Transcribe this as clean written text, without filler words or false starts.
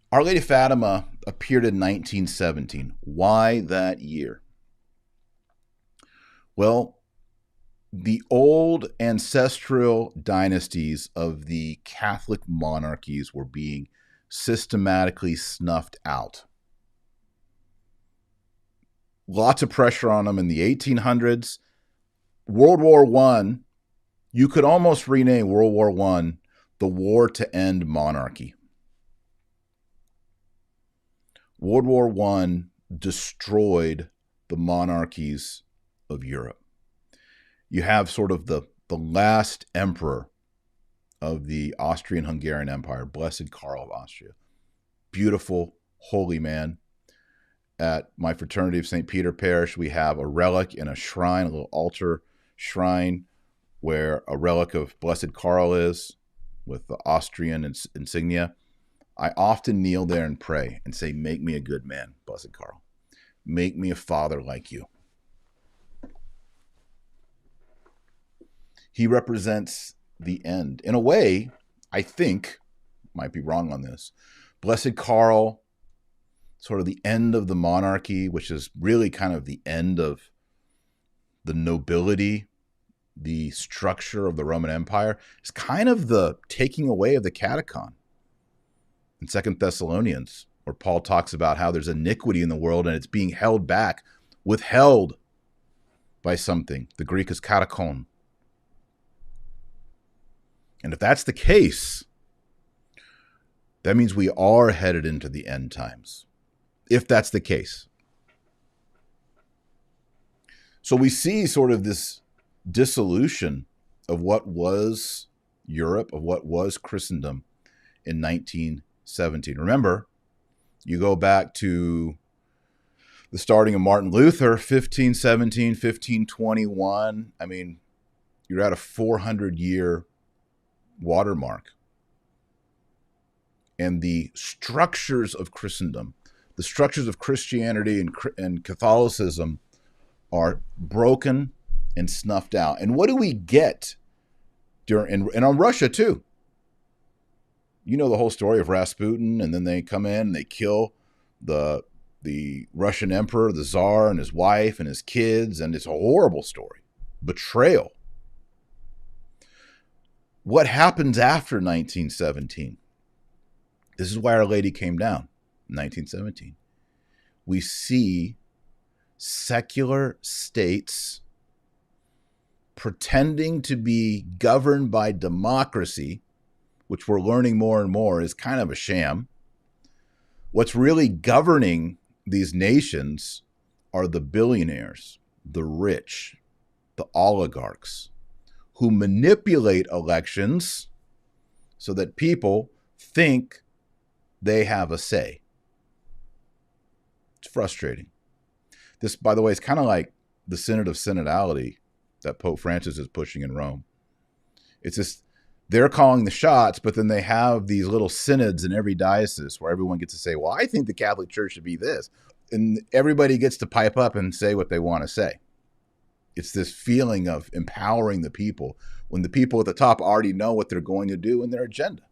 Our Lady of Fatima appeared in 1917. Why that year? Well, the old ancestral dynasties of the Catholic monarchies were being systematically snuffed out. Lots of pressure on them in the 1800s. World War I, you could almost rename World War I the war to end monarchy. World War I destroyed the monarchies of Europe. You have sort of the last emperor of the Austrian-Hungarian Empire, Blessed Karl of Austria. Beautiful, holy man. At my fraternity of St. Peter Parish, we have a relic in a shrine, a little altar shrine, where a relic of Blessed Karl is with the Austrian insignia. I often kneel there and pray and say, make me a good man, Blessed Karl. Make me a father like you. He represents the end. In a way, I think, might be wrong on this, Blessed Karl, sort of the end of the monarchy, which is really kind of the end of the nobility, the structure of the Roman Empire, is kind of the taking away of the catechon. In 2 Thessalonians, where Paul talks about how there's iniquity in the world and it's being held back, withheld by something. The Greek is katechon. And if that's the case, that means we are headed into the end times. If that's the case. So we see sort of this dissolution of what was Europe, of what was Christendom in 1917. Remember, you go back to the starting of Martin Luther, 1517, 1521. I mean, you're at a 400-year watermark. And the structures of Christendom, the structures of Christianity and Catholicism are broken and snuffed out. And what do we get during, and on Russia too? You know the whole story of Rasputin, and then they come in and they kill the Russian emperor, the Tsar, and his wife and his kids, and it's a horrible story. Betrayal. What happens after 1917? This is why Our Lady came down in 1917. We see secular states pretending to be governed by democracy, which we're learning more and more is kind of a sham. What's really governing these nations are the billionaires, the rich, the oligarchs, who manipulate elections so that people think they have a say. It's frustrating. This, by the way, is kind of like the synod of synodality that Pope Francis is pushing in Rome. It's just, they're calling the shots, but then they have these little synods in every diocese where everyone gets to say, well, I think the Catholic Church should be this. And everybody gets to pipe up and say what they want to say. It's this feeling of empowering the people when the people at the top already know what they're going to do in their agenda.